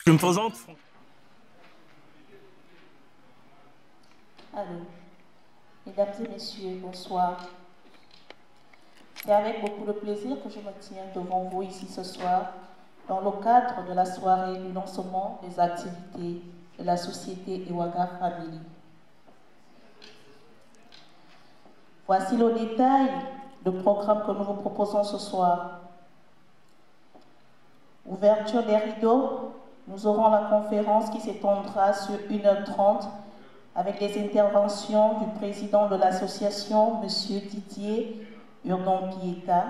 Je me présente. Allô, mesdames et messieurs, bonsoir. C'est avec beaucoup de plaisir que je me tiens devant vous ici ce soir, dans le cadre de la soirée du lancement des activités de la société Ewaga Family. Voici le détail du programme que nous vous proposons ce soir. Ouverture des rideaux, nous aurons la conférence qui s'étendra sur 1h30 avec les interventions du président de l'association, M. Didier Urdon-Pieta,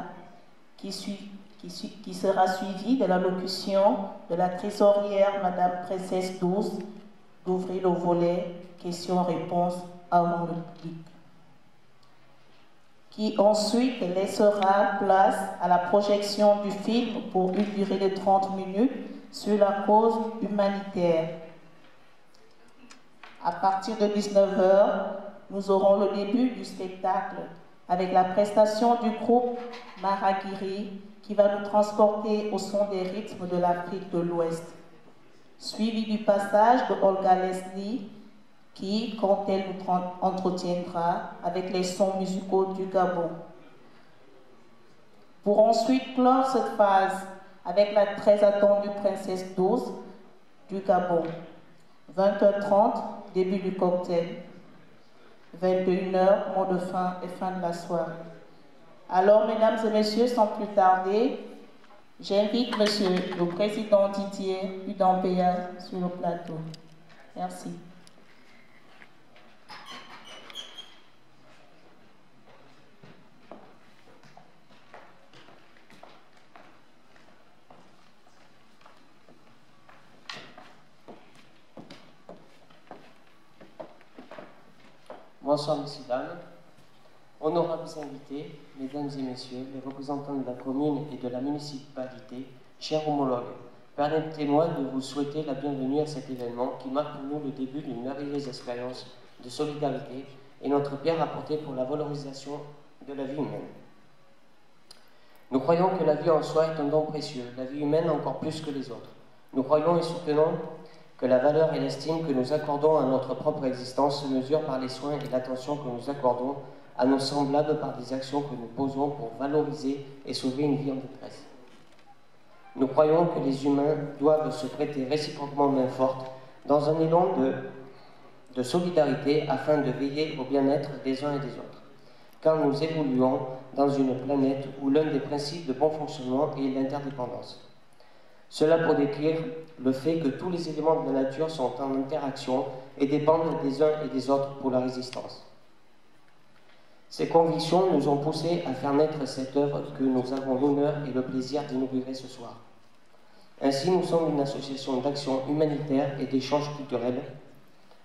qui sera suivi de l'allocution de la trésorière, Mme Princesse 12, d'ouvrir le volet questions-réponses avant le public, qui ensuite laissera place à la projection du film pour une durée de 30 minutes sur la cause humanitaire. À partir de 19h, nous aurons le début du spectacle avec la prestation du groupe Maragiri qui va nous transporter au son des rythmes de l'Afrique de l'Ouest, suivi du passage de Olga Leslie qui, quand elle nous entretiendra avec les sons musicaux du Gabon. Pour ensuite clore cette phase avec la très attendue Princesse 12 du Gabon. 20h30, début du cocktail. 21h, mot de fin et fin de la soirée. Alors, mesdames et messieurs, sans plus tarder, j'invite monsieur le président Didier Urdon-Pieta sur le plateau. Merci. Bonsoir, messieurs, dames. Honorables invités, mesdames et messieurs, les représentants de la commune et de la municipalité, chers homologues, permettez-moi de vous souhaiter la bienvenue à cet événement qui marque pour nous le début d'une merveilleuse expérience de solidarité et notre pierre apportée pour la valorisation de la vie humaine. Nous croyons que la vie en soi est un don précieux, la vie humaine encore plus que les autres. Nous croyons et soutenons que la valeur et l'estime que nous accordons à notre propre existence se mesurent par les soins et l'attention que nous accordons à nos semblables par des actions que nous posons pour valoriser et sauver une vie en détresse. Nous croyons que les humains doivent se prêter réciproquement main forte dans un élan de solidarité afin de veiller au bien-être des uns et des autres, car nous évoluons dans une planète où l'un des principes de bon fonctionnement est l'interdépendance. Cela pour décrire le fait que tous les éléments de la nature sont en interaction et dépendent des uns et des autres pour la résistance. Ces convictions nous ont poussés à faire naître cette œuvre que nous avons l'honneur et le plaisir d'inaugurer ce soir. Ainsi, nous sommes une association d'action humanitaire et d'échanges culturels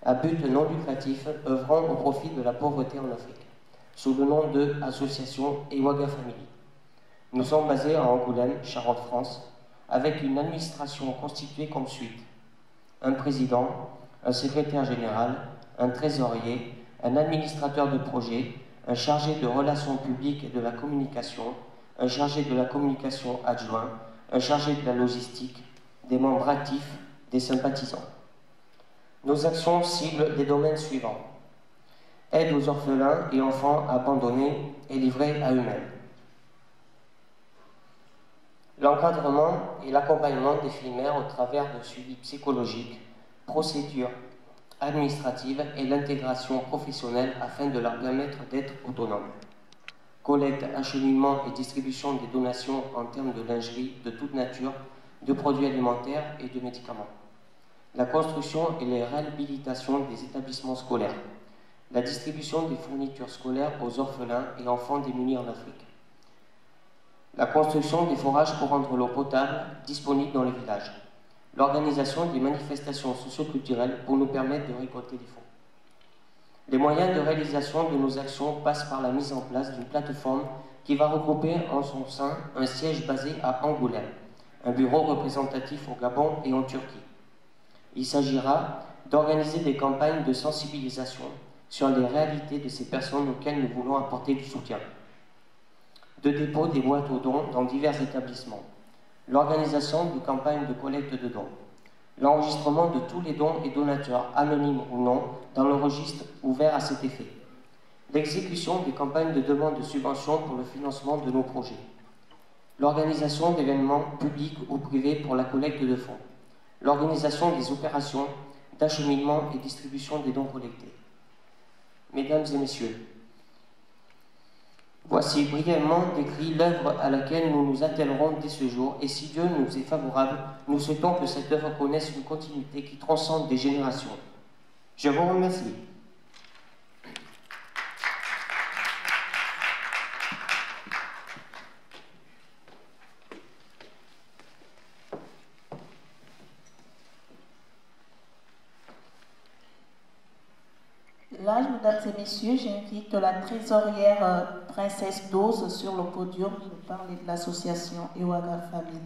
à but non lucratif œuvrant au profit de la pauvreté en Afrique, sous le nom de Association Ewaga Family. Nous sommes basés à Angoulême, Charente-France, avec une administration constituée comme suit: un président, un secrétaire général, un trésorier, un administrateur de projet, un chargé de relations publiques et de la communication, un chargé de la communication adjoint, un chargé de la logistique, des membres actifs, des sympathisants. Nos actions ciblent les domaines suivants: aide aux orphelins et enfants abandonnés et livrés à eux-mêmes, l'encadrement et l'accompagnement des filles mères au travers de suivi psychologique, procédures administratives et l'intégration professionnelle afin de leur permettre d'être autonomes. Collecte, acheminement et distribution des donations en termes de lingerie de toute nature, de produits alimentaires et de médicaments. La construction et la réhabilitation des établissements scolaires. La distribution des fournitures scolaires aux orphelins et enfants démunis en Afrique. La construction des forages pour rendre l'eau potable disponible dans les villages. L'organisation des manifestations socioculturelles pour nous permettre de récolter des fonds. Les moyens de réalisation de nos actions passent par la mise en place d'une plateforme qui va regrouper en son sein un siège basé à Angoulême, un bureau représentatif au Gabon et en Turquie. Il s'agira d'organiser des campagnes de sensibilisation sur les réalités de ces personnes auxquelles nous voulons apporter du soutien. De dépôt des boîtes aux dons dans divers établissements, l'organisation de campagnes de collecte de dons, l'enregistrement de tous les dons et donateurs, anonymes ou non, dans le registre ouvert à cet effet, l'exécution des campagnes de demande de subventions pour le financement de nos projets, l'organisation d'événements publics ou privés pour la collecte de fonds, l'organisation des opérations d'acheminement et distribution des dons collectés. Mesdames et messieurs, voici brièvement décrit l'œuvre à laquelle nous nous attellerons dès ce jour, et si Dieu nous est favorable, nous souhaitons que cette œuvre connaisse une continuité qui transcende des générations. Je vous remercie. Là, mesdames et messieurs, j'invite la trésorière Princesse Dose sur le podium pour parler de l'association Ewaga Family.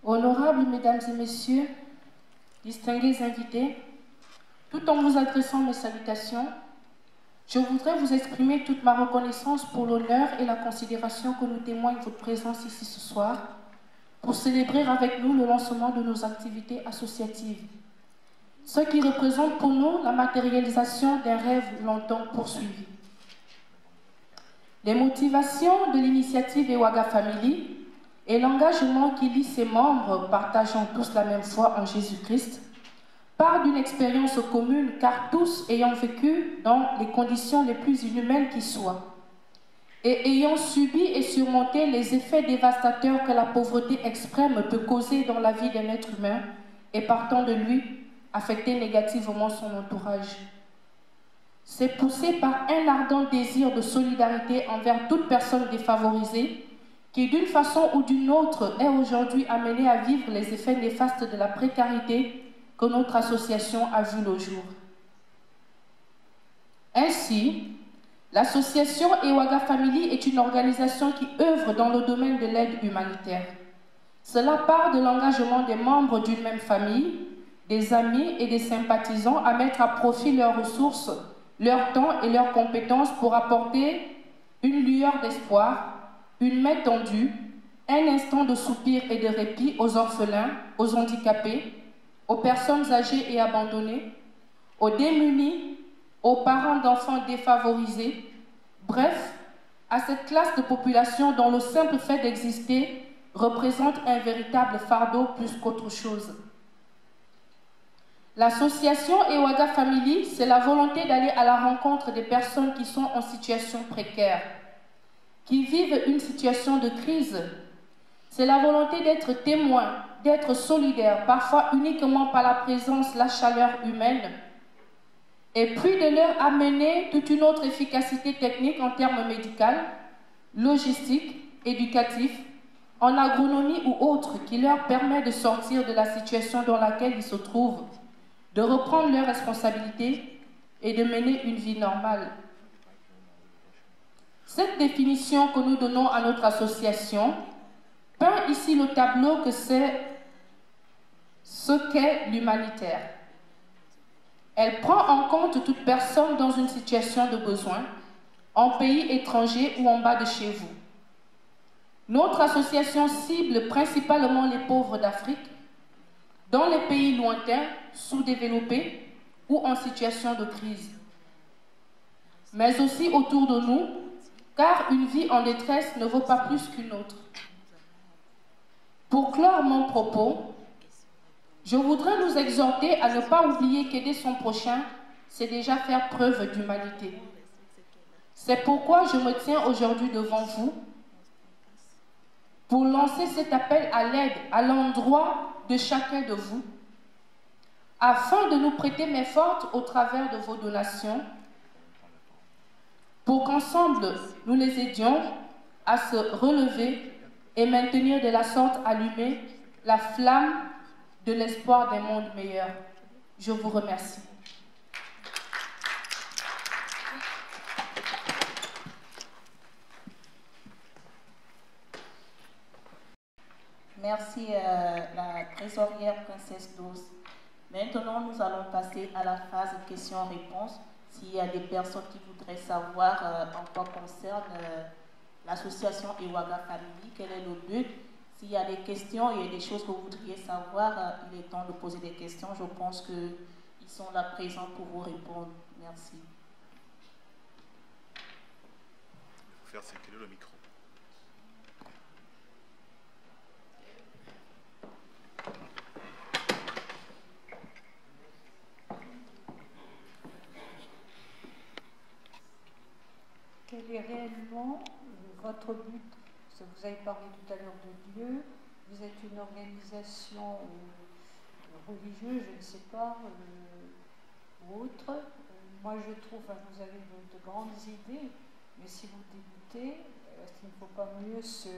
Honorables mesdames et messieurs, distingués invités, tout en vous adressant mes salutations, je voudrais vous exprimer toute ma reconnaissance pour l'honneur et la considération que nous témoigne votre présence ici ce soir pour célébrer avec nous le lancement de nos activités associatives, ce qui représente pour nous la matérialisation d'un rêve longtemps poursuivi. Les motivations de l'initiative Ewaga Family et l'engagement qui lie ses membres, partageant tous la même foi en Jésus-Christ, part d'une expérience commune, car tous ayant vécu dans les conditions les plus inhumaines qui soient, et ayant subi et surmonté les effets dévastateurs que la pauvreté extrême peut causer dans la vie d'un être humain, et partant de lui, affecter négativement son entourage. C'est poussé par un ardent désir de solidarité envers toute personne défavorisée, qui d'une façon ou d'une autre est aujourd'hui amenée à vivre les effets néfastes de la précarité que notre association a vu le jour. Ainsi, l'association Ewaga Family est une organisation qui œuvre dans le domaine de l'aide humanitaire. Cela part de l'engagement des membres d'une même famille, des amis et des sympathisants à mettre à profit leurs ressources, leur temps et leurs compétences pour apporter une lueur d'espoir, une main tendue, un instant de soupir et de répit aux orphelins, aux handicapés, aux personnes âgées et abandonnées, aux démunis, aux parents d'enfants défavorisés, bref, à cette classe de population dont le simple fait d'exister représente un véritable fardeau plus qu'autre chose. L'association Ewaga Family, c'est la volonté d'aller à la rencontre des personnes qui sont en situation précaire, qui vivent une situation de crise. C'est la volonté d'être témoin, d'être solidaire, parfois uniquement par la présence, la chaleur humaine, et puis de leur amener toute une autre efficacité technique en termes médicaux, logistiques, éducatifs, en agronomie ou autres, qui leur permet de sortir de la situation dans laquelle ils se trouvent, de reprendre leurs responsabilités et de mener une vie normale. Cette définition que nous donnons à notre association peint ici le tableau que c'est ce qu'est l'humanitaire. Elle prend en compte toute personne dans une situation de besoin, en pays étranger ou en bas de chez vous. Notre association cible principalement les pauvres d'Afrique, dans les pays lointains, sous-développés ou en situation de crise, mais aussi autour de nous, car une vie en détresse ne vaut pas plus qu'une autre. Pour clore mon propos, je voudrais nous exhorter à ne pas oublier qu'aider son prochain, c'est déjà faire preuve d'humanité. C'est pourquoi je me tiens aujourd'hui devant vous pour lancer cet appel à l'aide à l'endroit de chacun de vous, afin de nous prêter main forte au travers de vos donations, pour qu'ensemble nous les aidions à se relever et maintenir de la sorte allumée la flamme de l'espoir d'un monde meilleur. Je vous remercie. Merci la trésorière Princesse Dose. Maintenant, nous allons passer à la phase questions-réponses. S'il y a des personnes qui voudraient savoir en quoi concerne l'association Ewaga Family, quel est le but. S'il y a des questions, il y a des choses que vous voudriez savoir, il est temps de poser des questions. Je pense qu'ils sont là présents pour vous répondre. Merci. Il faut faire circuler le micro. Quel est réellement votre but? Parce que vous avez parlé tout à l'heure de Dieu, vous êtes une organisation religieuse, je ne sais pas, ou autre. Moi je trouve, vous avez de grandes idées, mais si vous débutez, est-ce qu'il ne faut pas mieux se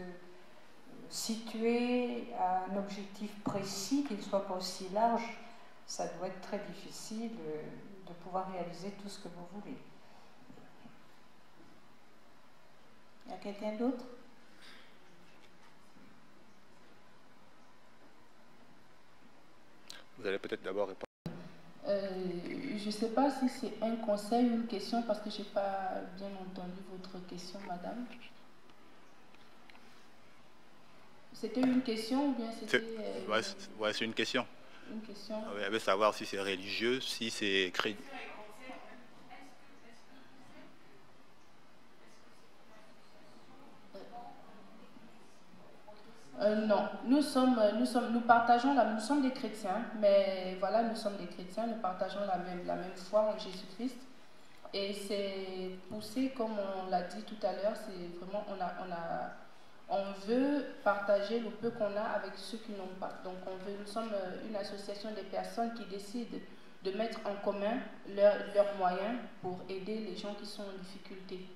situer à un objectif précis, qu'il ne soit pas aussi large? Ça doit être très difficile de pouvoir réaliser tout ce que vous voulez. Il y a quelqu'un d'autre? Vous allez peut-être d'abord répondre. Je ne sais pas si c'est un conseil ou une question parce que je n'ai pas bien entendu votre question, madame. C'était une question ou bien c'était... Ouais, c'est une question. Une question. Elle veut savoir si c'est religieux, si c'est chrétien. Non, nous sommes des chrétiens, mais voilà, nous sommes des chrétiens, nous partageons la même foi en Jésus-Christ. Et c'est poussé, comme on l'a dit tout à l'heure, c'est vraiment, on veut partager le peu qu'on a avec ceux qui n'ont pas. Donc nous sommes une association des personnes qui décident de mettre en commun leurs moyens pour aider les gens qui sont en difficulté.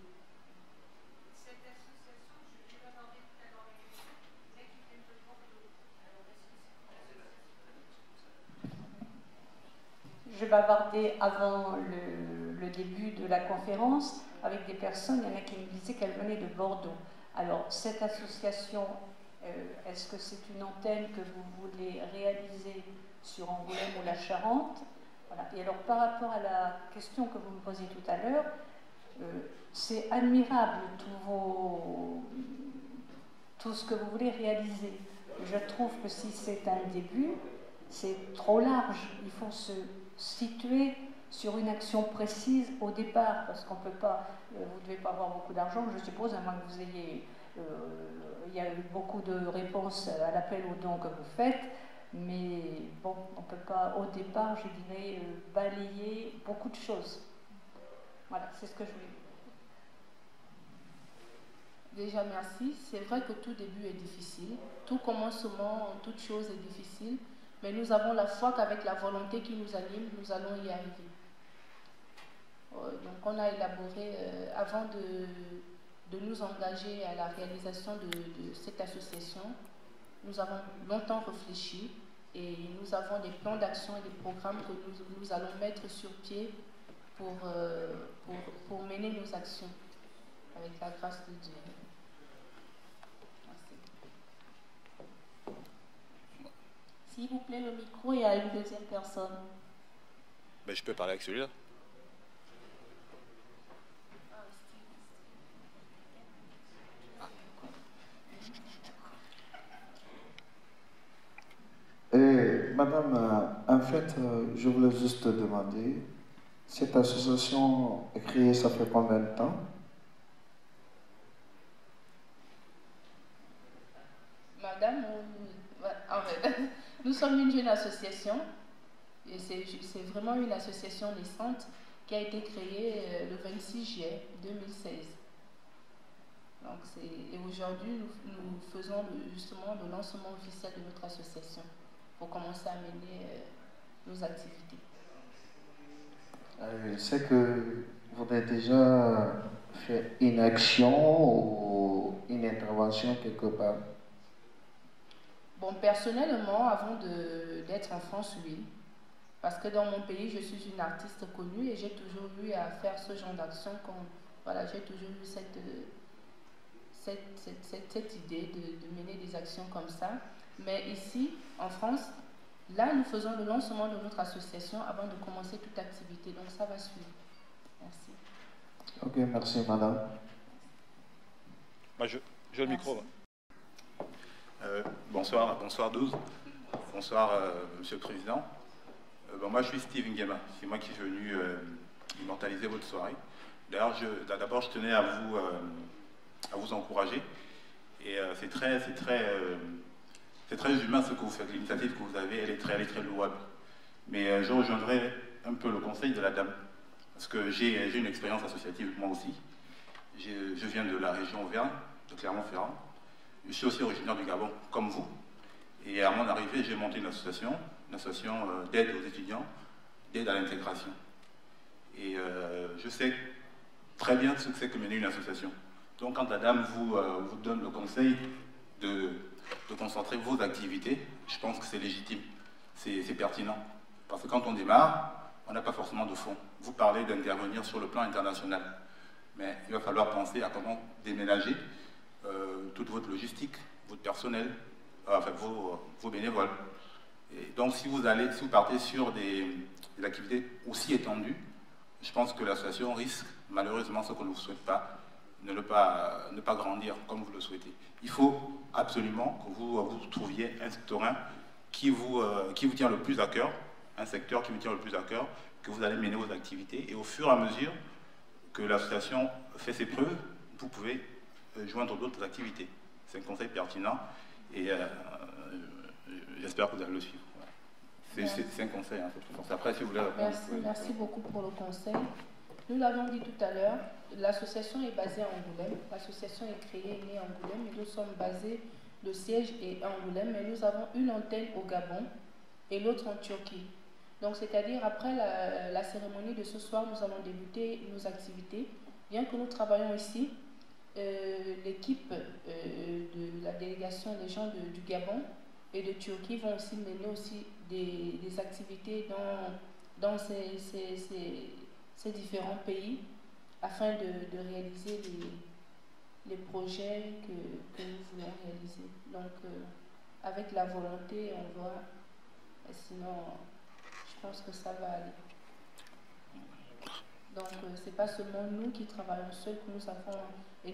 Je bavardais avant le début de la conférence avec des personnes, il y en a qui me disaient qu'elles venaient de Bordeaux. Alors, cette association, est-ce que c'est une antenne que vous voulez réaliser sur Angoulême ou la Charente? Voilà. Et alors, par rapport à la question que vous me posiez tout à l'heure, c'est admirable tout ce que vous voulez réaliser. Je trouve que si c'est un début, c'est trop large. Il faut se situer sur une action précise au départ, parce qu'on ne peut pas, vous ne devez pas avoir beaucoup d'argent, je suppose, à moins que vous ayez, il y a eu beaucoup de réponses à l'appel aux dons que vous faites, mais bon, on ne peut pas au départ, je dirais, balayer beaucoup de choses. Voilà, c'est ce que je voulais dire. Déjà, merci. C'est vrai que tout début est difficile, tout commencement, toute chose est difficile, mais nous avons la foi qu'avec la volonté qui nous anime, nous allons y arriver. Donc on a élaboré, avant de nous engager à la réalisation de cette association, nous avons longtemps réfléchi et nous avons des plans d'action et des programmes que nous allons mettre sur pied pour mener nos actions avec la grâce de Dieu. S'il vous plaît, le micro, il y a une deuxième personne. Ben, je peux parler avec celui-là. Madame, en fait, je voulais juste te demander, cette association est créée, ça fait combien de temps? Madame, en fait, nous sommes une jeune association, et c'est vraiment une association naissante qui a été créée le 26 juillet 2016. Donc et aujourd'hui, nous faisons justement le lancement officiel de notre association pour commencer à mener nos activités. Je sais que vous avez déjà fait une action ou une intervention quelque part. Bon, personnellement, avant d'être en France, oui. Parce que dans mon pays, je suis une artiste connue et j'ai toujours eu à faire ce genre d'action. Voilà, j'ai toujours eu cette idée de mener des actions comme ça. Mais ici, en France, Là, nous faisons le lancement de notre association avant de commencer toute activité. Donc, ça va suivre. Merci. Ok, merci madame. Moi, je le micro. Bonsoir, bonsoir 12. Bonsoir, Monsieur le Président. Moi, je suis Steve Nguema. C'est moi qui suis venu immortaliser votre soirée. D'ailleurs, d'abord, je tenais à vous encourager. Et c'est très humain ce que vous faites. L'initiative que vous avez, elle est très louable. Mais je rejoindrai un peu le conseil de la dame. Parce que j'ai une expérience associative moi aussi. Je viens de la région Auvergne, de Clermont-Ferrand. Je suis aussi originaire du Gabon, comme vous. Et à mon arrivée, j'ai monté une association d'aide aux étudiants, d'aide à l'intégration. Et je sais très bien ce que c'est que mener une association. Donc quand la dame vous donne le conseil de concentrer vos activités, je pense que c'est légitime, c'est pertinent. Parce que quand on démarre, on n'a pas forcément de fonds. Vous parlez d'intervenir sur le plan international. Mais il va falloir penser à comment déménager toute votre logistique, votre personnel, enfin vos bénévoles. Et donc si vous partez sur des activités aussi étendues, je pense que l'association risque, malheureusement, ce qu'on ne vous souhaite pas, ne pas grandir comme vous le souhaitez. Il faut absolument que vous trouviez un terrain qui vous tient le plus à cœur, un secteur qui vous tient le plus à cœur, que vous allez mener vos activités. Et au fur et à mesure que l'association fait ses preuves, vous pouvez joindre d'autres activités. C'est un conseil pertinent et j'espère que vous allez le suivre. C'est un conseil. Hein, après, si vous voulez répondre. Merci beaucoup pour le conseil. Nous l'avons dit tout à l'heure, l'association est basée à Angoulême. L'association est créée, née à Angoulême, et nous sommes basés, le siège est à Angoulême, mais nous avons une antenne au Gabon et l'autre en Turquie. Donc, c'est-à-dire, après la cérémonie de ce soir, nous allons débuter nos activités. Bien que nous travaillons ici, l'équipe de la délégation des gens du Gabon et de Turquie vont aussi mener aussi des activités dans ces différents pays afin de réaliser les projets que nous voulons réaliser. Donc, avec la volonté, on voit, sinon, je pense que ça va aller. Donc, ce n'est pas seulement nous qui travaillons seuls que nous avons, et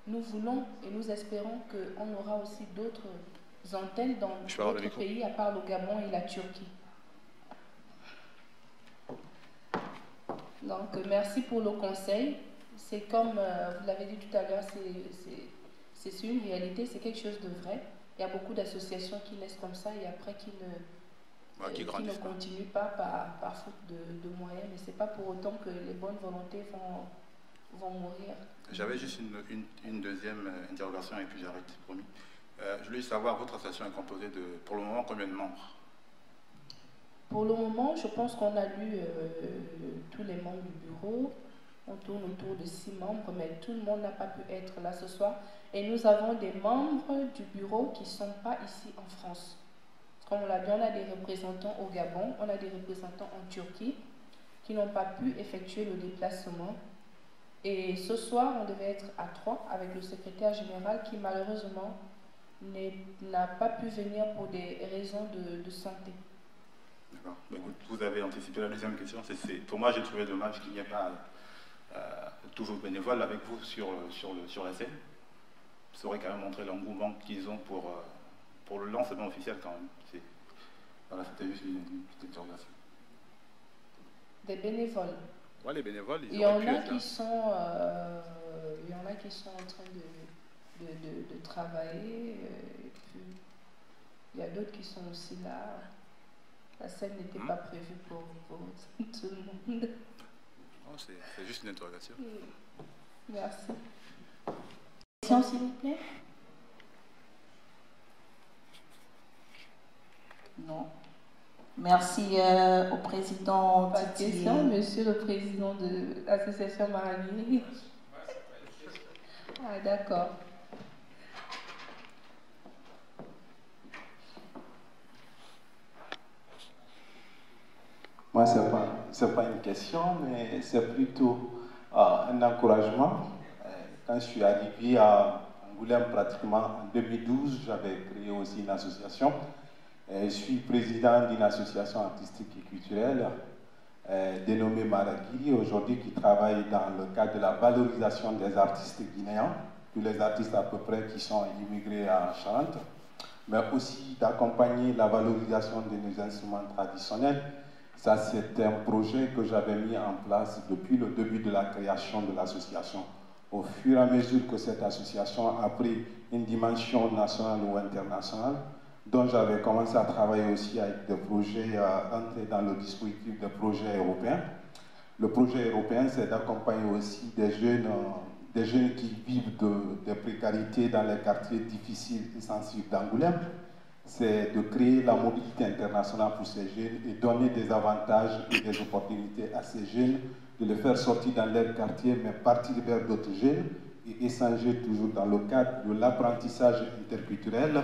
nous voulons et nous espérons qu'on aura aussi d'autres antennes dans d'autres pays à part le Gabon et la Turquie. Donc, merci pour le conseil. C'est comme vous l'avez dit tout à l'heure, c'est une réalité, c'est quelque chose de vrai. Il y a beaucoup d'associations qui naissent comme ça et après qui ne continuent pas par faute de moyens. Mais ce n'est pas pour autant que les bonnes volontés vont mourir. J'avais juste une deuxième interrogation et puis j'arrête, promis. Je voulais savoir, votre association est composée de, pour le moment, combien de membres? Pour le moment, je pense qu'on a lu tous les membres du bureau. On tourne autour de 6 membres, mais tout le monde n'a pas pu être là ce soir. Et nous avons des membres du bureau qui ne sont pas ici en France. Comme on l'a dit, on a des représentants au Gabon, on a des représentants en Turquie qui n'ont pas pu effectuer le déplacement. Et ce soir, on devait être à 3 avec le secrétaire général qui malheureusement n'a pas pu venir pour des raisons de santé. D'accord. Vous avez anticipé la deuxième question. Pour moi, j'ai trouvé dommage qu'il n'y ait pas tous vos bénévoles avec vous sur la scène. Ça aurait quand même montré l'engouement qu'ils ont pour le lancement officiel quand même. Voilà, c'était juste une petite interrogation. Des bénévoles. Ouais, les bénévoles, il y en a qui sont en train de travailler. Et puis, il y a d'autres qui sont aussi là. La scène n'était pas prévue pour tout le monde. Oh, c'est juste une interrogation. Merci. Question, s'il vous plaît? Non. Merci au président. Pas de question, monsieur le président de l'association Marani. Ah, d'accord. Moi, ce n'est pas une question, mais c'est plutôt un encouragement. Quand je suis arrivé à d'Angoulême pratiquement en 2012. J'avais créé aussi une association. Je suis président d'une association artistique et culturelle dénommée Maragiri, aujourd'hui qui travaille dans le cadre de la valorisation des artistes guinéens, tous les artistes à peu près qui sont immigrés à Charente, mais aussi d'accompagner la valorisation de nos instruments traditionnels. Ça, c'est un projet que j'avais mis en place depuis le début de la création de l'association. Au fur et à mesure que cette association a pris une dimension nationale ou internationale, dont j'avais commencé à travailler aussi avec des projets entrés dans le dispositif des projets européens. Le projet européen, c'est d'accompagner aussi des jeunes qui vivent de précarité dans les quartiers difficiles et sensibles d'Angoulême. C'est de créer la mobilité internationale pour ces jeunes et donner des avantages et des opportunités à ces jeunes, de les faire sortir dans leur quartier, mais partir vers d'autres jeunes et échanger toujours dans le cadre de l'apprentissage interculturel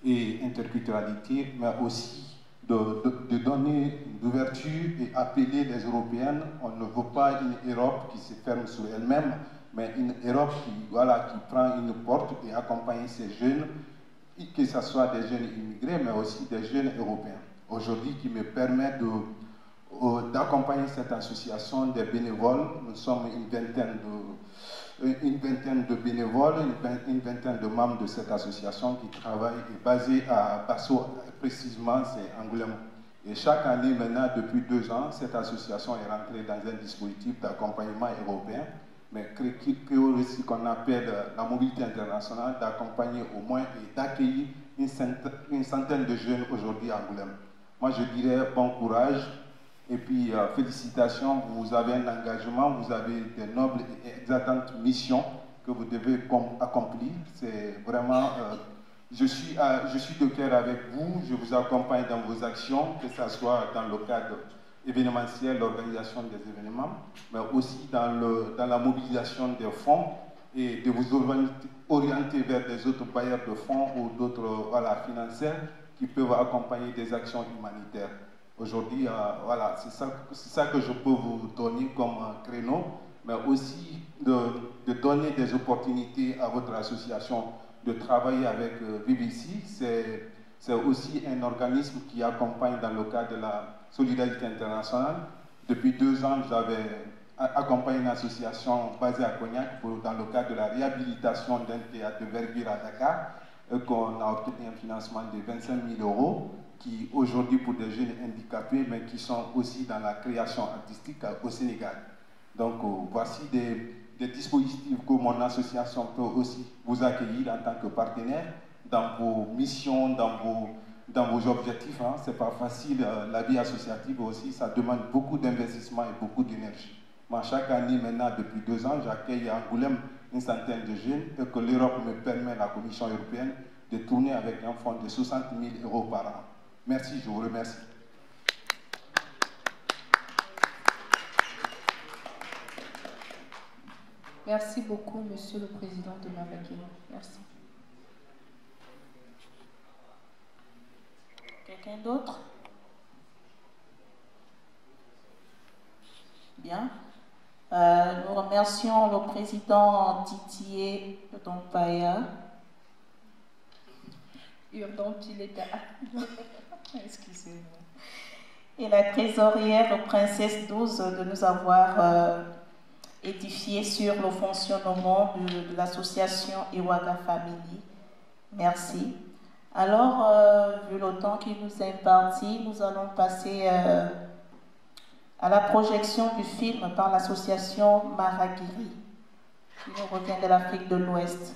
et interculturalité, mais aussi de donner l'ouverture et appeler les Européennes. On ne veut pas une Europe qui se ferme sur elle-même, mais une Europe qui prend une porte et accompagne ces jeunes, que ce soit des jeunes immigrés, mais aussi des jeunes européens. Aujourd'hui, qui me permet d'accompagner cette association des bénévoles. Nous sommes une vingtaine de bénévoles, une vingtaine de membres de cette association qui travaille, est basée à Basso, précisément c'est Angoulême. Et chaque année maintenant, depuis 2 ans, cette association est rentrée dans un dispositif d'accompagnement européen, mais qui aussi qu'on appelle la mobilité internationale, d'accompagner au moins et d'accueillir une centaine de jeunes aujourd'hui à Angoulême. Moi je dirais bon courage. Et puis, félicitations, vous avez un engagement, vous avez des nobles et exaltantes missions que vous devez accomplir. C'est vraiment, je suis de cœur avec vous, je vous accompagne dans vos actions, que ce soit dans le cadre événementiel, l'organisation des événements, mais aussi dans la mobilisation des fonds et de vous orienter vers des autres bailleurs de fonds ou d'autres financiers qui peuvent accompagner des actions humanitaires. Aujourd'hui, voilà, c'est ça que je peux vous donner comme créneau, mais aussi de donner des opportunités à votre association de travailler avec BBC. C'est aussi un organisme qui accompagne dans le cadre de la solidarité internationale. Depuis 2 ans, j'avais accompagné une association basée à Cognac dans le cadre de la réhabilitation d'un théâtre de verdure à Dakar, qu'on a obtenu un financement de 25 000 €. Qui aujourd'hui pour des jeunes handicapés, mais qui sont aussi dans la création artistique au Sénégal. Donc voici des dispositifs que mon association peut aussi vous accueillir en tant que partenaire dans vos missions, dans vos objectifs. Hein. Ce n'est pas facile, la vie associative aussi, ça demande beaucoup d'investissement et beaucoup d'énergie. Moi, chaque année maintenant, depuis 2 ans, j'accueille à Angoulême une centaine de jeunes et que l'Europe me permet, la Commission européenne, de tourner avec un fonds de 60 000 € par an. Merci, je vous remercie. Merci beaucoup, Monsieur le Président de Maragiri. Merci. Quelqu'un d'autre? Bien. Nous remercions le président Didier Dompaya. Excusez-moi. Et la trésorière Princesse 12 de nous avoir édifié sur le fonctionnement de l'association Iwaga Family. Merci. Alors, vu le temps qui nous est imparti, nous allons passer à la projection du film par l'association Maragiri, qui nous revient de l'Afrique de l'Ouest.